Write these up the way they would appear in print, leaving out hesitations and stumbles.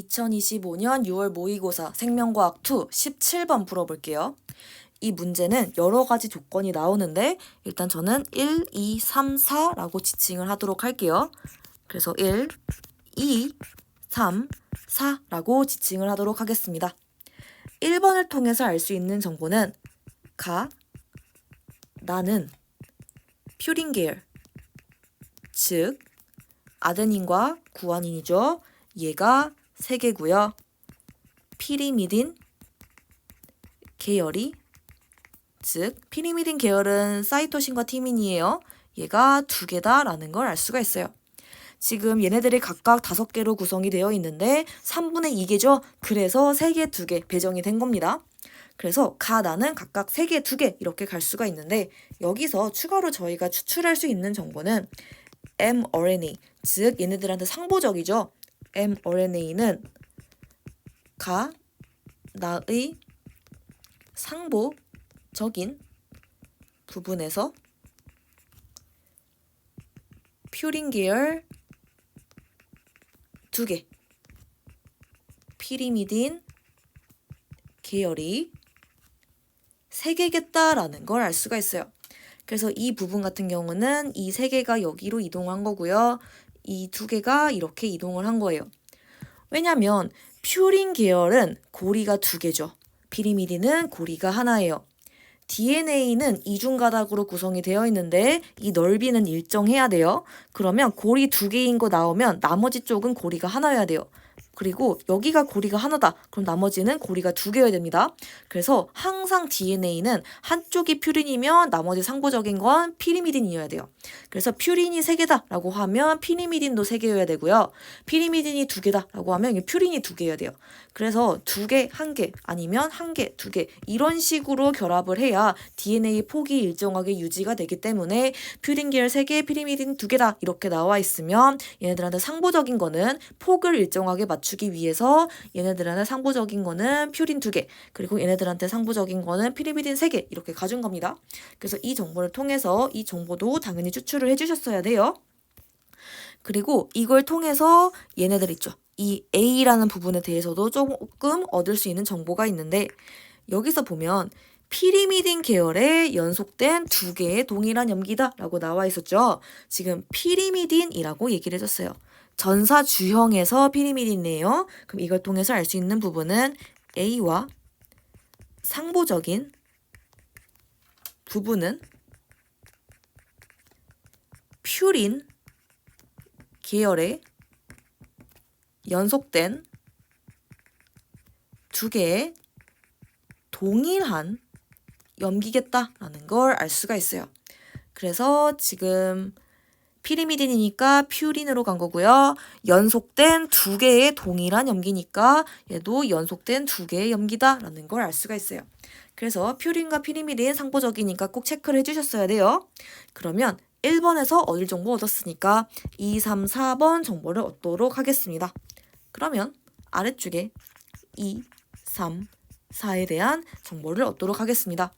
2025년 6월 모의고사 생명과학 2 17번 풀어볼게요. 이 문제는 여러 가지 조건이 나오는데 일단 저는 1, 2, 3, 4라고 지칭을 하도록 할게요. 그래서 1, 2, 3, 4라고 지칭을 하도록 하겠습니다. 1번을 통해서 알 수 있는 정보는 나는 퓨린 계열, 즉 아데닌과 구아닌이죠. 얘가 3개고요. 피리미딘 계열이, 즉 피리미딘 계열은 사이토신과 티민이에요. 얘가 2개다라는 걸 알 수가 있어요. 지금 얘네들이 각각 5개로 구성이 되어 있는데 3분의 2개죠. 그래서 3개, 2개 배정이 된 겁니다. 그래서 나는 각각 3개, 2개 이렇게 갈 수가 있는데 여기서 추가로 저희가 추출할 수 있는 정보는 mRNA, 즉 얘네들한테 상보적이죠. mRNA는 나의 상보적인 부분에서 퓨린 계열 2개, 피리미딘 계열이 3개겠다라는 걸 알 수가 있어요. 그래서 이 부분 같은 경우는 이 3개가 여기로 이동한 거고요. 이 2개가 이렇게 이동을 한 거예요. 왜냐면 퓨린 계열은 고리가 2개죠. 피리미딘은 고리가 하나예요. DNA는 이중가닥으로 구성이 되어 있는데 이 넓이는 일정해야 돼요. 그러면 고리 2개인 거 나오면 나머지 쪽은 고리가 하나여야 돼요. 그리고 여기가 고리가 하나다. 그럼 나머지는 고리가 2개여야 됩니다. 그래서 항상 DNA는 한쪽이 퓨린이면 나머지 상부적인 건 피리미딘이어야 돼요. 그래서 퓨린이 3개다라고 하면 피리미딘도 3개여야 되고요. 피리미딘이 2개다라고 하면 퓨린이 2개여야 돼요. 그래서 2개, 1개 아니면 1개, 2개 이런 식으로 결합을 해야 DNA 폭이 일정하게 유지가 되기 때문에 퓨린 계열 3개, 피리미딘 2개다 이렇게 나와 있으면 얘네들한테 상부적인 거는 폭을 일정하게 맞추기 위해서 얘네들한테 상부적인 거는 퓨린 2개 그리고 얘네들한테 상부적인 거는 피리미딘 3개 이렇게 가준 겁니다. 그래서 이 정보를 통해서 이 정보도 당연히 추출을 해주셨어야 돼요. 그리고 이걸 통해서 얘네들 있죠. 이 A라는 부분에 대해서도 조금 얻을 수 있는 정보가 있는데 여기서 보면 피리미딘 계열에 연속된 2개의 동일한 염기다라고 나와 있었죠. 지금 피리미딘이라고 얘기를 해줬어요. 전사 주형에서 피리미딘이에요. 그럼 이걸 통해서 알 수 있는 부분은 A와 상보적인 부분은 퓨린 계열에 연속된 2개의 동일한 염기겠다라는 걸 알 수가 있어요. 그래서 지금 피리미딘이니까 퓨린으로 간 거고요. 연속된 2개의 동일한 염기니까 얘도 연속된 2개의 염기다라는 걸 알 수가 있어요. 그래서 퓨린과 피리미딘 상보적이니까 꼭 체크를 해주셨어야 돼요. 그러면 1번에서 얻을 정보 얻었으니까 2, 3, 4번 정보를 얻도록 하겠습니다. 그러면 아래쪽에 2, 3, 4에 대한 정보를 얻도록 하겠습니다.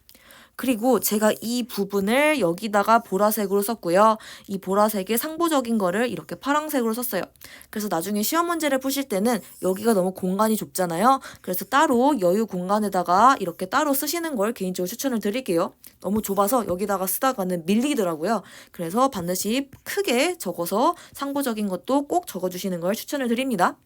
그리고 제가 이 부분을 여기다가 보라색으로 썼고요. 이 보라색의 상부적인 거를 이렇게 파란색으로 썼어요. 그래서 나중에 시험 문제를 푸실 때는 여기가 너무 공간이 좁잖아요. 그래서 따로 여유 공간에다가 이렇게 따로 쓰시는 걸 개인적으로 추천을 드릴게요. 너무 좁아서 여기다가 쓰다가는 밀리더라고요. 그래서 반드시 크게 적어서 상부적인 것도 꼭 적어주시는 걸 추천을 드립니다.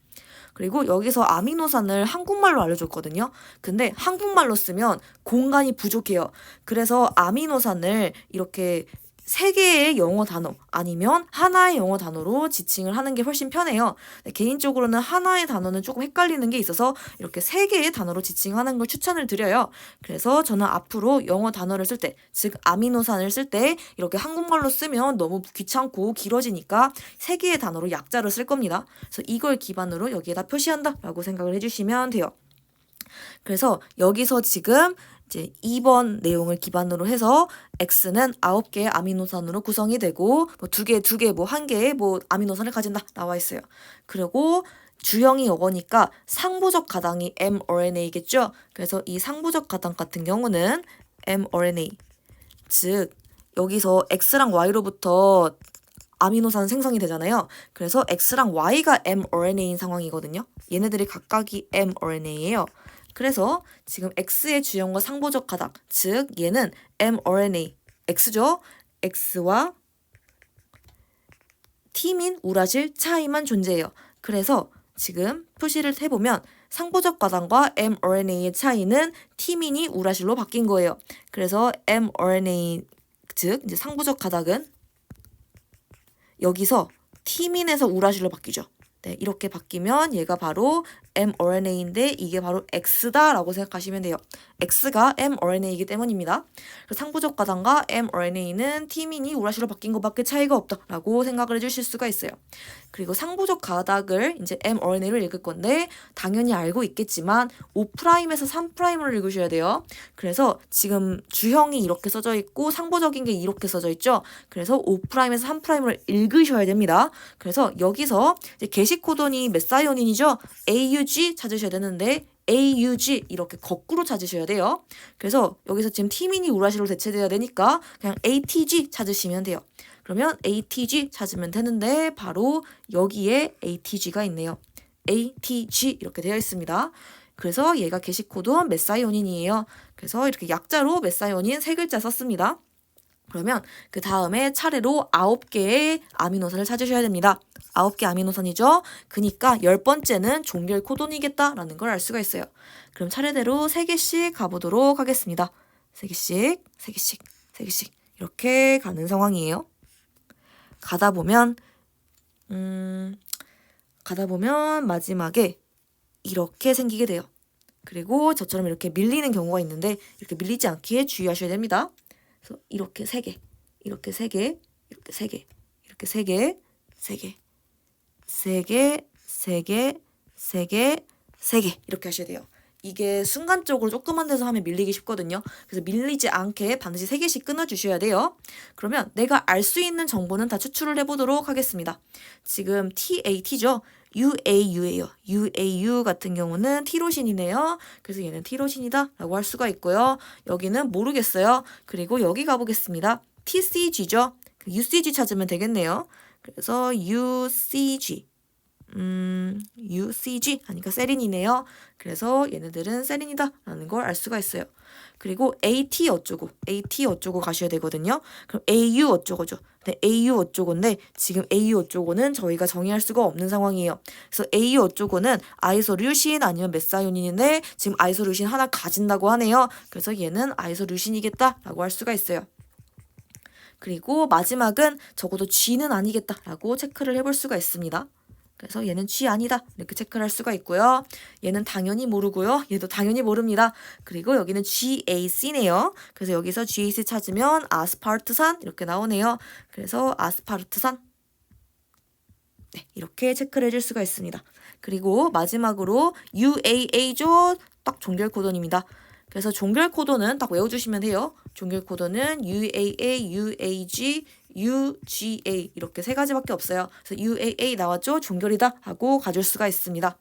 그리고 여기서 아미노산을 한국말로 알려줬거든요. 근데 한국말로 쓰면 공간이 부족해요. 그래서 아미노산을 이렇게 3개의 영어 단어 아니면 하나의 영어 단어로 지칭을 하는 게 훨씬 편해요. 개인적으로는 하나의 단어는 조금 헷갈리는 게 있어서 이렇게 3개의 단어로 지칭하는 걸 추천을 드려요. 그래서 저는 앞으로 영어 단어를 쓸 때, 즉 아미노산을 쓸 때 이렇게 한국말로 쓰면 너무 귀찮고 길어지니까 3개의 단어로 약자를 쓸 겁니다. 그래서 이걸 기반으로 여기에다 표시한다 라고 생각을 해주시면 돼요. 그래서 여기서 지금 이제 2번 내용을 기반으로 해서 X는 9개의 아미노산으로 구성이 되고 뭐 2개, 뭐 1개의 뭐 아미노산을 가진다 나와 있어요. 그리고 주형이 이거니까 상부적 가당이 mRNA겠죠. 그래서 이 상부적 가당 같은 경우는 mRNA, 즉 여기서 X랑 Y로부터 아미노산 생성이 되잖아요. 그래서 X랑 Y가 mRNA인 상황이거든요. 얘네들이 각각이 mRNA예요. 그래서 지금 X의 주형과 상보적 가닥, 즉 얘는 mRNA, X죠? X와 티민 우라실 차이만 존재해요. 그래서 지금 표시를 해보면 상보적 가당과 mRNA의 차이는 티민이 우라실로 바뀐 거예요. 그래서 mRNA, 즉 이제 상보적 가닥은 여기서 티민에서 우라실로 바뀌죠. 네, 이렇게 바뀌면 얘가 바로 mRNA인데 이게 바로 X다라고 생각하시면 돼요. X가 mRNA이기 때문입니다. 상부적 가당과 mRNA는 티민이 우라실로 바뀐 것밖에 차이가 없다라고 생각을 해주실 수가 있어요. 그리고 상부적 가닥을 이제 mRNA로 읽을 건데 당연히 알고 있겠지만 5'에서 3'을 읽으셔야 돼요. 그래서 지금 주형이 이렇게 써져 있고 상부적인 게 이렇게 써져 있죠. 그래서 5'에서 3'을 읽으셔야 됩니다. 그래서 여기서 이제 게시 코돈이 메사이오닌이죠. AUG 찾으셔야 되는데 AUG 이렇게 거꾸로 찾으셔야 돼요. 그래서 여기서 지금 티민이 우라실로 대체돼야 되니까 그냥 ATG 찾으시면 돼요. 그러면 ATG 찾으면 되는데 바로 여기에 ATG가 있네요. ATG 이렇게 되어 있습니다. 그래서 얘가 게시 코돈 메사이오닌이에요. 그래서 이렇게 약자로 메사이오닌 3글자 썼습니다. 그러면 그 다음에 차례로 9개의 아미노산을 찾으셔야 됩니다. 9개 아미노산이죠. 그니까 10번째는 종결 코돈이겠다라는 걸 알 수가 있어요. 그럼 차례대로 3개씩 가보도록 하겠습니다. 3개씩, 3개씩, 3개씩 이렇게 가는 상황이에요. 가다 보면 마지막에 이렇게 생기게 돼요. 그리고 저처럼 이렇게 밀리는 경우가 있는데 이렇게 밀리지 않게 주의하셔야 됩니다. 그래서 이렇게 3개, 이렇게 3개, 이렇게 3개, 이렇게 3개, 3개, 3개, 3개, 3개, 3개 이렇게 하셔야 돼요. 이게 순간적으로 조그만 데서 하면 밀리기 쉽거든요. 그래서 밀리지 않게 반드시 3개씩 끊어주셔야 돼요. 그러면 내가 알 수 있는 정보는 다 추출을 해보도록 하겠습니다. 지금 TAT죠. UAU예요. UAU 같은 경우는 티로신이네요. 그래서 얘는 티로신이다 라고 할 수가 있고요. 여기는 모르겠어요. 그리고 여기 가보겠습니다. TCG죠. UCG 찾으면 되겠네요. 그래서 UCG. UCG 하니까 세린이네요. 그래서 얘네들은 세린이다 라는 걸 알 수가 있어요. 그리고 AT 어쩌고 가셔야 되거든요. 그럼 AU 어쩌고죠. 네, AU 어쩌고인데 지금 AU 어쩌고는 저희가 정의할 수가 없는 상황이에요. 그래서 AU 어쩌고는 아이소류신 아니면 메사이오닌인데 지금 아이소류신 하나 가진다고 하네요. 그래서 얘는 아이소류신이겠다라고 할 수가 있어요. 그리고 마지막은 적어도 G는 아니겠다라고 체크를 해볼 수가 있습니다. 그래서 얘는 G 아니다 이렇게 체크를 할 수가 있고요. 얘는 당연히 모르고요. 얘도 당연히 모릅니다. 그리고 여기는 GAC네요. 그래서 여기서 GAC 찾으면 아스파르트산 이렇게 나오네요. 그래서 아스파르트산 네, 이렇게 체크를 해줄 수가 있습니다. 그리고 마지막으로 UAA죠. 딱 종결 코돈입니다. 그래서 종결 코돈은 딱 외워주시면 돼요. 종결 코돈은 UAA, UAG, UGA 이렇게 3가지밖에 없어요. 그래서 UAA 나왔죠? 종결이다 하고 가줄 수가 있습니다.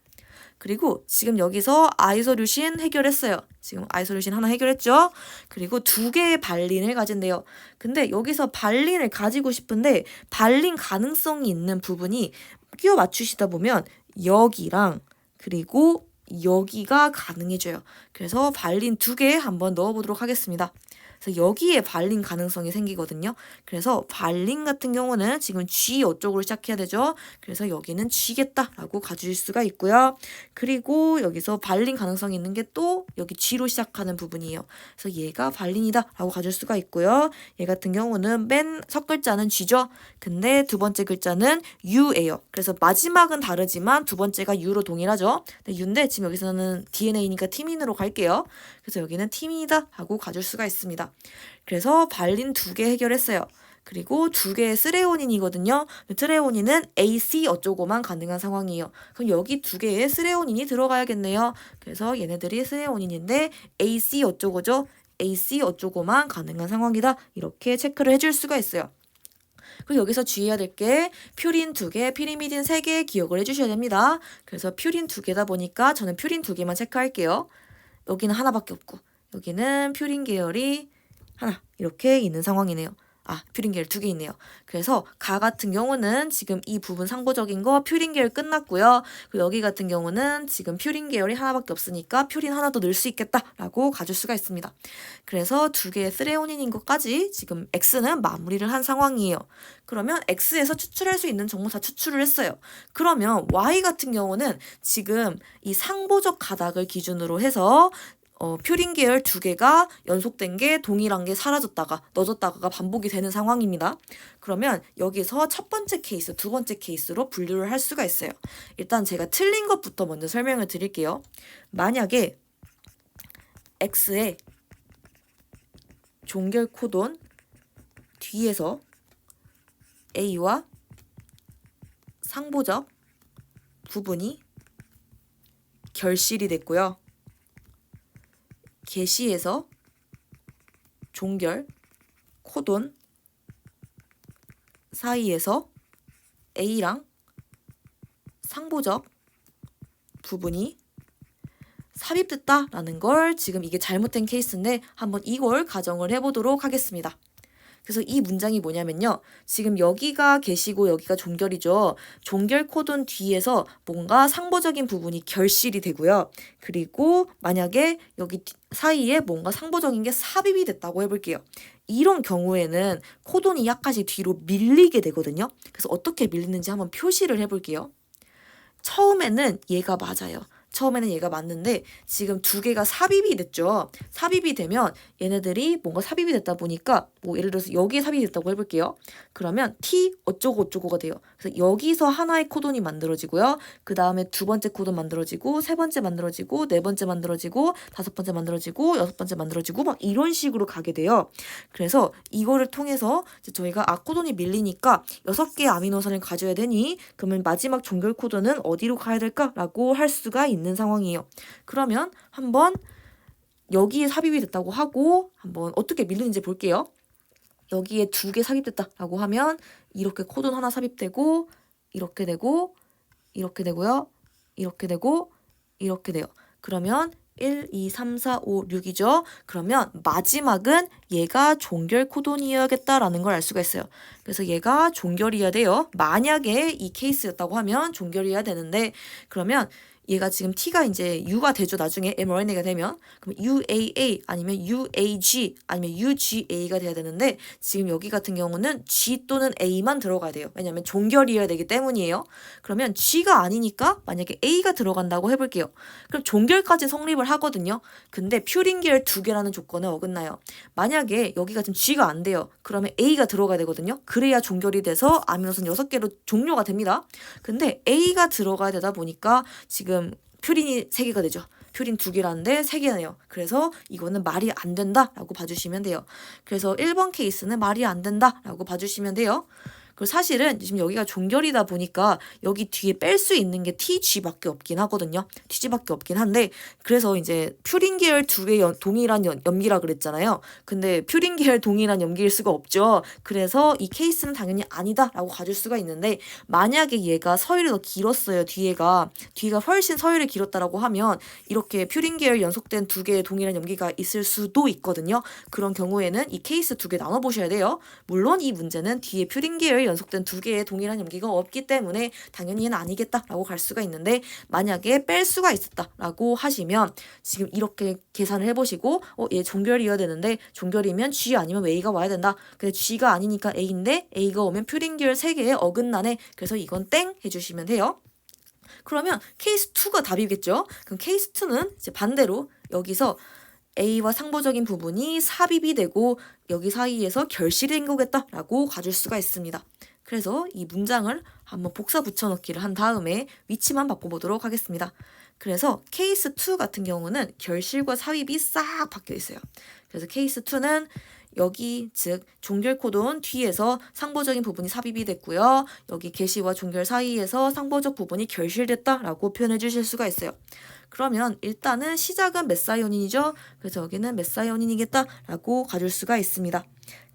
그리고 지금 여기서 아이소류신 해결했어요. 지금 아이소류신 하나 해결했죠? 그리고 2개의 발린을 가진대요. 근데 여기서 발린을 가지고 싶은데 발린 가능성이 있는 부분이 끼워 맞추시다 보면 여기랑 그리고 여기가 가능해져요. 그래서 발린 2개 한번 넣어보도록 하겠습니다. 그래서 여기에 발린 가능성이 생기거든요. 그래서 발린 같은 경우는 지금 G 어쪽으로 시작해야 되죠. 그래서 여기는 G겠다라고 가주실 수가 있고요. 그리고 여기서 발린 가능성이 있는 게 또 여기 G로 시작하는 부분이에요. 그래서 얘가 발린이다라고 가줄 수가 있고요. 얘 같은 경우는 맨 첫 글자는 G죠. 근데 두 번째 글자는 U예요. 그래서 마지막은 다르지만 두 번째가 U로 동일하죠. 근데 U인데 지금 여기서는 DNA니까 티민으로 갈게요. 그래서 여기는 티민이다 하고 가줄 수가 있습니다. 그래서 발린 2개 해결했어요. 그리고 2개의 스레오닌이거든요. 트레오닌은 AC 어쩌고만 가능한 상황이에요. 그럼 여기 2개의 스레오닌이 들어가야겠네요. 그래서 얘네들이 스레오닌인데 AC 어쩌고죠. AC 어쩌고만 가능한 상황이다. 이렇게 체크를 해줄 수가 있어요. 그리고 여기서 주의해야 될 게 퓨린 2개, 피리미딘 3개 기억을 해주셔야 됩니다. 그래서 퓨린 2개다 보니까 저는 퓨린 2개만 체크할게요. 여기는 하나밖에 없고 여기는 퓨린 계열이 하나 이렇게 있는 상황이네요. 퓨린 계열 2개 있네요. 그래서 가 같은 경우는 지금 이 부분 상보적인 거 퓨린 계열 끝났고요. 그리고 여기 같은 경우는 지금 퓨린 계열이 하나밖에 없으니까 퓨린 하나 더 넣을 수 있겠다라고 가줄 수가 있습니다. 그래서 2개의 쓰레오닌인 것까지 지금 X는 마무리를 한 상황이에요. 그러면 X에서 추출할 수 있는 정보 다 추출을 했어요. 그러면 Y 같은 경우는 지금 이 상보적 가닥을 기준으로 해서 퓨린 계열 2개가 연속된 게 동일한 게 사라졌다가 넣어졌다가가 반복이 되는 상황입니다. 그러면 여기서 첫 번째 케이스, 두 번째 케이스로 분류를 할 수가 있어요. 일단 제가 틀린 것부터 먼저 설명을 드릴게요. 만약에 X의 종결 코돈 뒤에서 A와 상보적 부분이 결실이 됐고요. 게시에서 종결 코돈 사이에서 A랑 상보적 부분이 삽입됐다라는 걸 지금 이게 잘못된 케이스인데 한번 이걸 가정을 해보도록 하겠습니다. 그래서 이 문장이 뭐냐면요. 지금 여기가 게시고 여기가 종결이죠. 종결 코돈 뒤에서 뭔가 상보적인 부분이 결실이 되고요. 그리고 만약에 여기 사이에 뭔가 상보적인 게 삽입이 됐다고 해볼게요. 이런 경우에는 코돈이 약간씩 뒤로 밀리게 되거든요. 그래서 어떻게 밀리는지 한번 표시를 해볼게요. 처음에는 얘가 맞아요. 처음에는 얘가 맞는데 지금 2개가 삽입이 됐죠. 삽입이 되면 얘네들이 뭔가 삽입이 됐다 보니까 뭐 예를 들어서 여기에 삽입이 됐다고 해볼게요. 그러면 T 어쩌고 어쩌고가 돼요. 그래서 여기서 하나의 코돈이 만들어지고요. 그 다음에 두 번째 코돈 만들어지고 세 번째 만들어지고 네 번째 만들어지고 다섯 번째 만들어지고 여섯 번째 만들어지고 막 이런 식으로 가게 돼요. 그래서 이거를 통해서 이제 저희가 코돈이 밀리니까 6개의 아미노산을 가져야 되니 그러면 마지막 종결 코돈은 어디로 가야 될까라고 할 수가 있는 상황이에요. 그러면 한번 여기에 삽입이 됐다고 하고 한번 어떻게 밀리는지 볼게요. 여기에 2개 삽입됐다라고 하면 이렇게 코돈 하나 삽입되고 이렇게 되고 이렇게 되고요. 이렇게 되고 이렇게 돼요. 그러면 1, 2, 3, 4, 5, 6이죠. 그러면 마지막은 얘가 종결 코돈이어야겠다라는 걸 알 수가 있어요. 그래서 얘가 종결이어야 돼요. 만약에 이 케이스였다고 하면 종결이어야 되는데 그러면 얘가 지금 T가 이제 U가 되죠. 나중에 mRNA가 되면 그럼 UAA 아니면 UAG 아니면 UGA가 돼야 되는데 지금 여기 같은 경우는 G 또는 A만 들어가야 돼요. 왜냐하면 종결이어야 되기 때문이에요. 그러면 G가 아니니까 만약에 A가 들어간다고 해볼게요. 그럼 종결까지 성립을 하거든요. 근데 퓨린 계열 2개라는 조건에 어긋나요. 만약에 여기가 지금 G가 안 돼요. 그러면 A가 들어가야 되거든요. 그래야 종결이 돼서 아미노산 6개로 종료가 됩니다. 근데 A가 들어가야 되다 보니까 지금 퓨린이 3개가 되죠. 퓨린 2개라는데 3개네요. 그래서 이거는 말이 안 된다라고 봐주시면 돼요. 그래서 1번 케이스는 말이 안 된다라고 봐주시면 돼요. 그리고 사실은 지금 여기가 종결이다 보니까 여기 뒤에 뺄 수 있는 게 TG밖에 없긴 하거든요. TG밖에 없긴 한데 그래서 이제 퓨린 계열 2개 동일한 염기라 그랬잖아요. 근데 퓨린 계열 동일한 염기일 수가 없죠. 그래서 이 케이스는 당연히 아니다라고 가질 수가 있는데 만약에 얘가 서열이 더 길었어요. 뒤가 훨씬 서열이 길었다라고 하면 이렇게 퓨린 계열 연속된 2개의 동일한 염기가 있을 수도 있거든요. 그런 경우에는 이 케이스 2개 나눠보셔야 돼요. 물론 이 문제는 뒤에 퓨린 계열 연속된 2개의 동일한 염기가 없기 때문에 당연히 얘는 아니겠다라고 갈 수가 있는데 만약에 뺄 수가 있었다라고 하시면 지금 이렇게 계산을 해보시고 얘 종결이어야 되는데 종결이면 G 아니면 A가 와야 된다. 근데 G가 아니니까 A인데 A가 오면 퓨린 계열 3개에 어긋나네. 그래서 이건 땡 해주시면 돼요. 그러면 케이스 2가 답이겠죠. 그럼 케이스 2는 이제 반대로 여기서 A와 상보적인 부분이 삽입이 되고 여기 사이에서 결실이 된 거겠다라고 가줄 수가 있습니다. 그래서 이 문장을 한번 복사 붙여넣기를 한 다음에 위치만 바꿔보도록 하겠습니다. 그래서 케이스 2 같은 경우는 결실과 삽입이 싹 바뀌어 있어요. 그래서 케이스 2는 여기 즉 종결 코돈 뒤에서 상보적인 부분이 삽입이 됐고요. 여기 게시와 종결 사이에서 상보적 부분이 결실됐다라고 표현해 주실 수가 있어요. 그러면 일단은 시작은 메사이오닌이죠. 그래서 여기는 메사이오닌이겠다라고 가줄 수가 있습니다.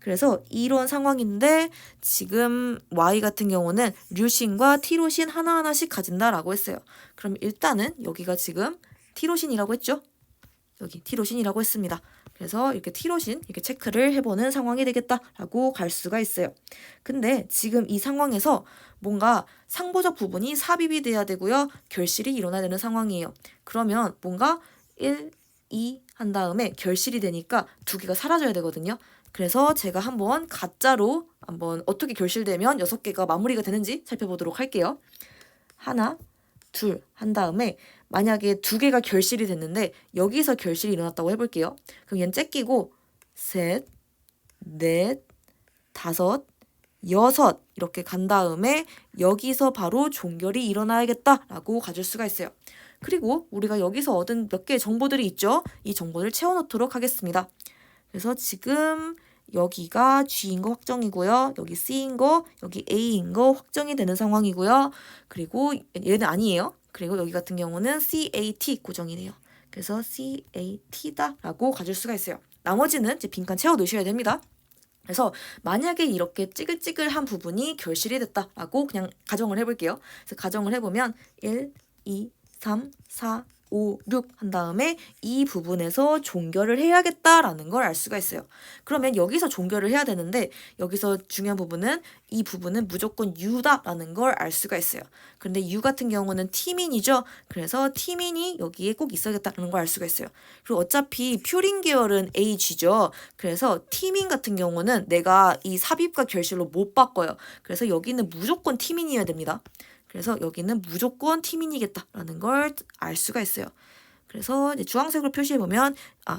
그래서 이런 상황인데 지금 Y 같은 경우는 류신과 티로신 하나하나씩 가진다라고 했어요. 그럼 일단은 여기가 지금 티로신이라고 했죠. 여기 티로신이라고 했습니다. 그래서 이렇게 티로신 이렇게 체크를 해보는 상황이 되겠다라고 갈 수가 있어요. 근데 지금 이 상황에서 뭔가 상보적 부분이 삽입이 돼야 되고요. 결실이 일어나야 되는 상황이에요. 그러면 뭔가 1, 2 한 다음에 결실이 되니까 두 개가 사라져야 되거든요. 그래서 제가 한번 가짜로 한번 어떻게 결실되면 6개가 마무리가 되는지 살펴보도록 할게요. 하나, 둘 한 다음에 만약에 2개가 결실이 됐는데 여기서 결실이 일어났다고 해볼게요. 그럼 얘는 째끼고 셋, 넷, 다섯, 여섯 이렇게 간 다음에 여기서 바로 종결이 일어나야겠다라고 가질 수가 있어요. 그리고 우리가 여기서 얻은 몇 개의 정보들이 있죠. 이 정보를 채워놓도록 하겠습니다. 그래서 지금 여기가 G인 거 확정이고요. 여기 C인 거, 여기 A인 거 확정이 되는 상황이고요. 그리고 얘는 아니에요. 그리고 여기 같은 경우는 CAT 고정이네요. 그래서 CAT다라고 가질 수가 있어요. 나머지는 이제 빈칸 채워 넣으셔야 됩니다. 그래서 만약에 이렇게 찌글찌글한 부분이 결실이 됐다라고 그냥 가정을 해볼게요. 그래서 가정을 해보면 1, 2, 3, 4, 5, 6 한 다음에 이 부분에서 종결을 해야겠다라는 걸 알 수가 있어요. 그러면 여기서 종결을 해야 되는데 여기서 중요한 부분은 이 부분은 무조건 U다라는 걸 알 수가 있어요. 근데 U 같은 경우는 T민이죠. 그래서 T민이 여기에 꼭 있어야겠다는 걸 알 수가 있어요. 그리고 어차피 퓨린 계열은 AG죠. 그래서 T민 같은 경우는 내가 이 삽입과 결실로 못 바꿔요. 그래서 여기는 무조건 T민이어야 됩니다. 그래서 여기는 무조건 T민이겠다라는 걸 알 수가 있어요. 그래서 이제 주황색으로 표시해보면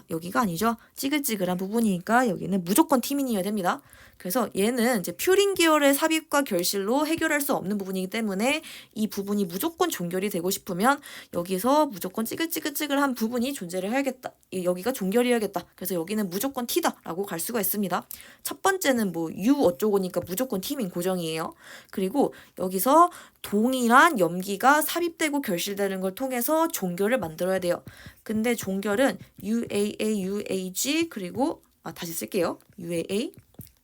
여기가 아니죠. 찌글찌글한 부분이니까 여기는 무조건 T민이어야 됩니다. 그래서 얘는 이제 퓨린 계열의 삽입과 결실로 해결할 수 없는 부분이기 때문에 이 부분이 무조건 종결이 되고 싶으면 여기서 무조건 찌글찌글한 부분이 존재를 해야겠다. 여기가 종결이어야겠다. 그래서 여기는 무조건 T다라고 갈 수가 있습니다. 첫 번째는 뭐 U 어쩌고니까 무조건 T민 고정이에요. 그리고 여기서 동일한 염기가 삽입되고 결실되는 걸 통해서 종결을 만들어야 돼요. 근데 종결은 UAA, UAG 그리고 다시 쓸게요. UAA,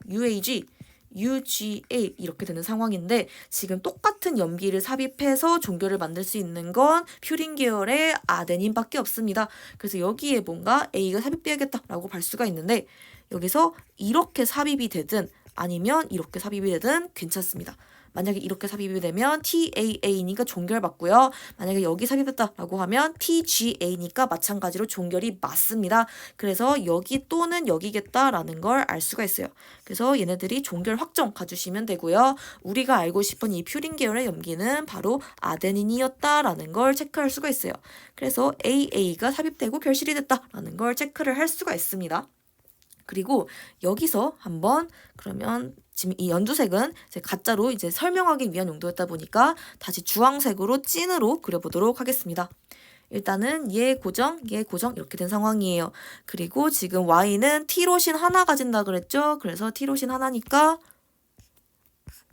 UAG, UGA 이렇게 되는 상황인데 지금 똑같은 염기를 삽입해서 종결을 만들 수 있는 건 퓨린 계열의 아데닌밖에 없습니다. 그래서 여기에 뭔가 A가 삽입돼야겠다라고 볼 수가 있는데 여기서 이렇게 삽입이 되든 아니면 이렇게 삽입이 되든 괜찮습니다. 만약에 이렇게 삽입이 되면 TAA니까 종결받고요. 만약에 여기 삽입됐다라고 하면 TGA니까 마찬가지로 종결이 맞습니다. 그래서 여기 또는 여기겠다라는 걸 알 수가 있어요. 그래서 얘네들이 종결 확정 가주시면 되고요. 우리가 알고 싶은 이 퓨린 계열의 염기는 바로 아데닌이었다라는 걸 체크할 수가 있어요. 그래서 AA가 삽입되고 결실이 됐다라는 걸 체크를 할 수가 있습니다. 그리고 여기서 한번 그러면 지금 이 연두색은 이제 가짜로 이제 설명하기 위한 용도였다 보니까 다시 주황색으로 찐으로 그려보도록 하겠습니다. 일단은 얘 고정 이렇게 된 상황이에요. 그리고 지금 Y는 T로신 하나 가진다 그랬죠? 그래서 T로신 하나니까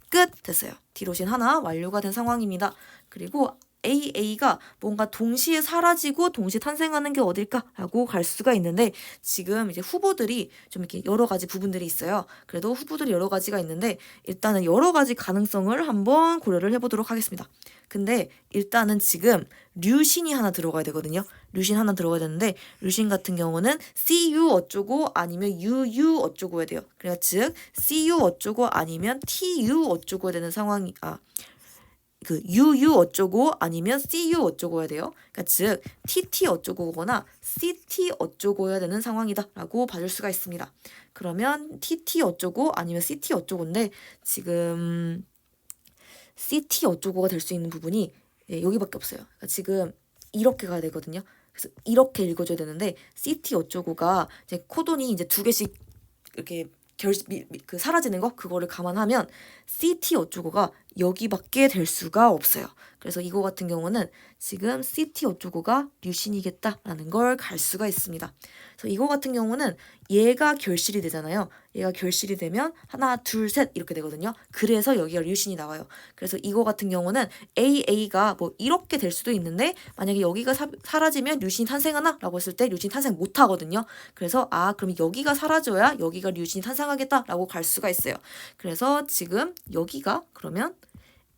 끝! 됐어요. T로신 하나 완료가 된 상황입니다. 그리고 AA가 뭔가 동시에 사라지고 동시에 탄생하는 게 어딜까라고 갈 수가 있는데 지금 이제 후보들이 좀 이렇게 여러 가지 부분들이 있어요. 그래도 후보들이 여러 가지가 있는데 일단은 여러 가지 가능성을 한번 고려를 해보도록 하겠습니다. 근데 일단은 지금 류신이 하나 들어가야 되거든요. 류신 하나 들어가야 되는데 류신 같은 경우는 CU 어쩌고 아니면 UU 어쩌고 해야 돼요. 그래서 즉 CU 어쩌고 아니면 TU 어쩌고 해야 되는 상황이 그 UU 어쩌고 아니면 CU 어쩌고 해야 돼요. 그러니까 즉 TT 어쩌고거나 CT 어쩌고 해야 되는 상황이다라고 봐줄 수가 있습니다. 그러면 TT 어쩌고 아니면 CT 어쩌고인데 지금 CT 어쩌고가 될 수 있는 부분이 여기밖에 없어요. 그러니까 지금 이렇게 가야 되거든요. 그래서 이렇게 읽어줘야 되는데 CT 어쩌고가 이제 코돈이 이제 2개씩 이렇게 사라지는 거 그거를 감안하면 CT 어쩌고가 여기밖에 될 수가 없어요. 그래서 이거 같은 경우는 지금 CT 어쩌고가 류신이겠다라는 걸 갈 수가 있습니다. 그래서 이거 같은 경우는 얘가 결실이 되잖아요. 얘가 결실이 되면 하나, 둘, 셋 이렇게 되거든요. 그래서 여기가 류신이 나와요. 그래서 이거 같은 경우는 AA가 뭐 이렇게 될 수도 있는데 만약에 여기가 사라지면 류신이 탄생하나? 라고 했을 때 류신이 탄생 못하거든요. 그래서 그럼 여기가 사라져야 여기가 류신이 탄생하겠다라고 갈 수가 있어요. 그래서 지금 여기가 그러면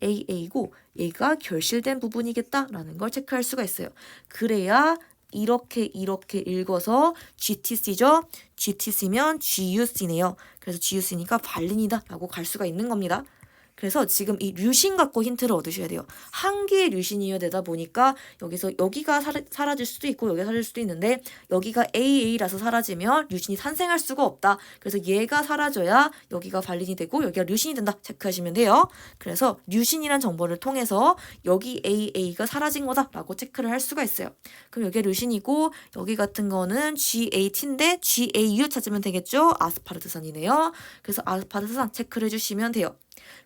AA고 얘가 결실된 부분이겠다라는 걸 체크할 수가 있어요. 그래야 이렇게 읽어서 GTC죠. GTC면 GUC네요. 그래서 GUC니까 발린이다 라고 갈 수가 있는 겁니다. 그래서 지금 이 류신 갖고 힌트를 얻으셔야 돼요. 한 개의 류신이어야 되다 보니까 여기서 여기가 사라질 수도 있고 여기가 사라질 수도 있는데 여기가 AA라서 사라지면 류신이 탄생할 수가 없다. 그래서 얘가 사라져야 여기가 발린이 되고 여기가 류신이 된다. 체크하시면 돼요. 그래서 류신이란 정보를 통해서 여기 AA가 사라진 거다라고 체크를 할 수가 있어요. 그럼 여기가 류신이고 여기 같은 거는 GAT인데 GAU 찾으면 되겠죠? 아스파르트산이네요. 그래서 아스파르트산 체크를 해주시면 돼요.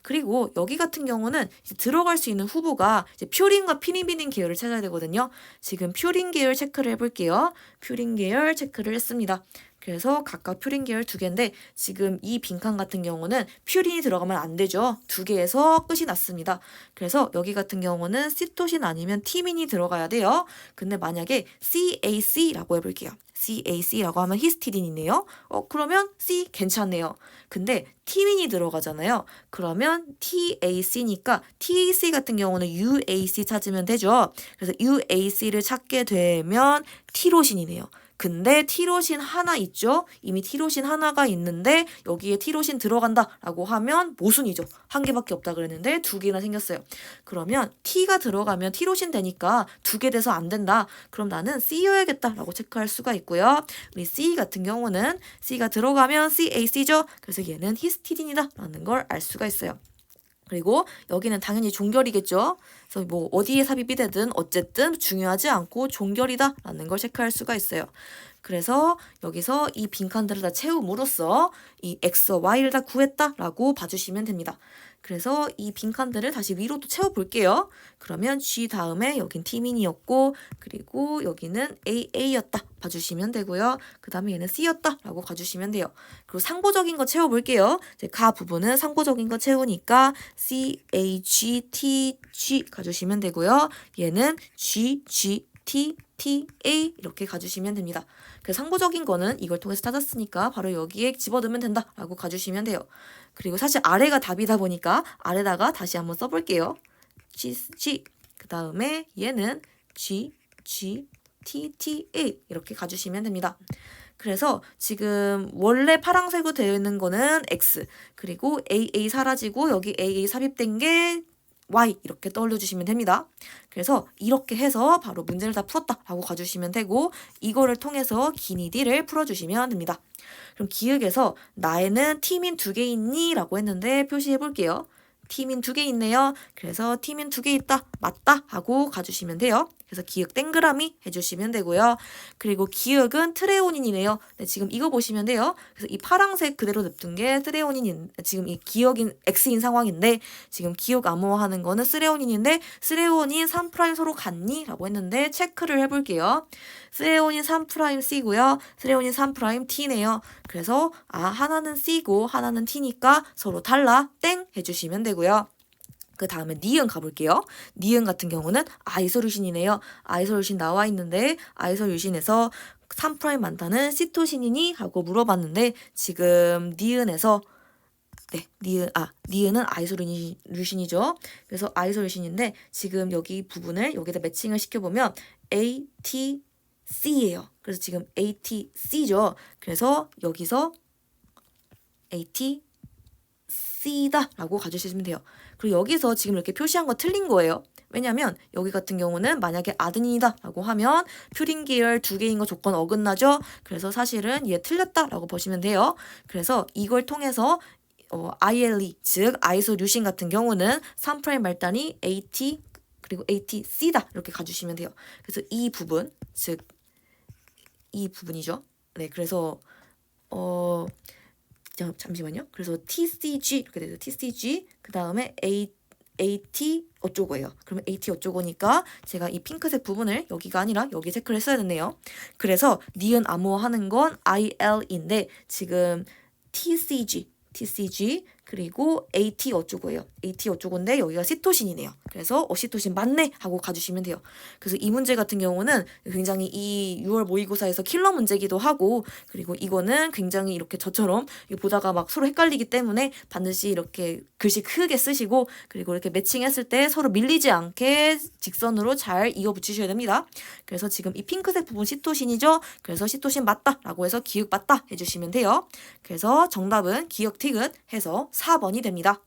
그리고 여기 같은 경우는 이제 들어갈 수 있는 후보가 이제 퓨린과 피리미딘 계열을 찾아야 되거든요. 지금 퓨린 계열 체크를 해볼게요. 퓨린 계열 체크를 했습니다. 그래서 각각 퓨린 계열 2개인데 지금 이 빈칸 같은 경우는 퓨린이 들어가면 안 되죠. 2개에서 끝이 났습니다. 그래서 여기 같은 경우는 시토신 아니면 티민이 들어가야 돼요. 근데 만약에 CAC라고 해볼게요. CAC라고 하면 히스티딘이네요. 그러면 C 괜찮네요. 근데 티민이 들어가잖아요. 그러면 TAC니까 TAC 같은 경우는 UAC 찾으면 되죠. 그래서 UAC를 찾게 되면 티로신이네요. 근데 티로신 하나 있죠? 이미 티로신 하나가 있는데 여기에 티로신 들어간다라고 하면 모순이죠. 한 개밖에 없다 그랬는데 2개나 생겼어요. 그러면 T가 들어가면 티로신 되니까 2개 돼서 안 된다. 그럼 나는 C여야겠다라고 체크할 수가 있고요. 우리 C 같은 경우는 C가 들어가면 CAC죠? 그래서 얘는 히스티딘이다라는 걸 알 수가 있어요. 그리고 여기는 당연히 종결이겠죠. 그래서 뭐 어디에 삽입이 되든 어쨌든 중요하지 않고 종결이다라는 걸 체크할 수가 있어요. 그래서 여기서 이 빈칸들을 다 채움으로써 이 X와 Y를 다 구했다라고 봐주시면 됩니다. 그래서 이 빈칸들을 다시 위로 또 채워볼게요. 그러면 G 다음에 여긴 T민이었고 그리고 여기는 AA였다 봐주시면 되고요. 그 다음에 얘는 C였다 라고 가주시면 돼요. 그리고 상보적인 거 채워볼게요. 이제 가 부분은 상보적인 거 채우니까 C, A, G, T, G 가주시면 되고요. 얘는 G, G, T, T, A 이렇게 가주시면 됩니다. 그 상보적인 거는 이걸 통해서 찾았으니까 바로 여기에 집어넣으면 된다라고 가주시면 돼요. 그리고 사실 아래가 답이다 보니까 아래다가 다시 한번 써볼게요. G, G 그 다음에 얘는 G, G, T, T, A 이렇게 가주시면 됩니다. 그래서 지금 원래 파란색으로 되어 있는 거는 X 그리고 AA 사라지고 여기 AA 삽입된 게 Y 이렇게 떠올려주시면 됩니다. 그래서 이렇게 해서 바로 문제를 다 풀었다라고 가주시면 되고 이거를 통해서 기니 D를 풀어주시면 됩니다. 그럼 기억에서 나에는 T민 2개 있니? 라고 했는데 표시해볼게요. T민 2개 있네요. 그래서 T민 2개 있다. 맞다 하고 가주시면 돼요. 그래서 기억 동그라미 해주시면 되고요. 그리고 기억은 트레오닌이네요. 네, 지금 이거 보시면 돼요. 그래서 이 파란색 그대로 냅둔 게 트레오닌인 지금 이 기억인 X인 상황인데 지금 기억 암호화하는 거는 스레오닌인데 스레오닌 3' 서로 같니? 라고 했는데 체크를 해볼게요. 스레오닌 3' C고요. 스레오닌 3' T네요. 그래서 하나는 C고 하나는 T니까 서로 달라 땡 해주시면 되고요. 그 다음에 니은 가볼게요. 니은 같은 경우는 아이소류신이네요. 아이소류신 나와 있는데 아이소류신에서 3' 많다는 시토신이니? 하고 물어봤는데 지금 니은에서 니은은 아이소류신이죠. 그래서 아이소류신인데 지금 여기 부분을 여기다 매칭을 시켜보면 ATC예요. 그래서 지금 ATC죠. 그래서 여기서 ATC다 라고 가주시면 돼요. 그리고 여기서 지금 이렇게 표시한 거 틀린 거예요. 왜냐면 여기 같은 경우는 만약에 아드닌이다 라고 하면 퓨린 계열 2개인 거 조건 어긋나죠. 그래서 사실은 얘 틀렸다 라고 보시면 돼요. 그래서 이걸 통해서 ILE 즉 아이소류신 같은 경우는 3' 말단이 AT 그리고 ATC다 이렇게 가주시면 돼요. 그래서 이 부분 즉 이 부분이죠. 네, 그래서 잠시만요. 그래서 TCG 이렇게 돼서 TCG 그 다음에 AT 어쩌고예요. 그러면 AT 어쩌고니까 제가 이 핑크색 부분을 여기가 아니라 여기 체크를 했어야 됐네요. 그래서 니은 암호화하는 건 IL인데 지금 TCG 그리고 AT 어쩌고예요. AT 어쩌고인데 여기가 시토신이네요. 그래서 시토신 맞네 하고 가주시면 돼요. 그래서 이 문제 같은 경우는 굉장히 이 6월 모의고사에서 킬러 문제기도 하고, 그리고 이거는 굉장히 이렇게 저처럼 보다가 막 서로 헷갈리기 때문에 반드시 이렇게 글씨 크게 쓰시고, 그리고 이렇게 매칭했을 때 서로 밀리지 않게 직선으로 잘 이어 붙이셔야 됩니다. 그래서 지금 이 핑크색 부분 시토신이죠. 그래서 시토신 맞다 라고 해서 기역 맞다 해주시면 돼요. 그래서 정답은 기역 티귿 해서 4번이 됩니다.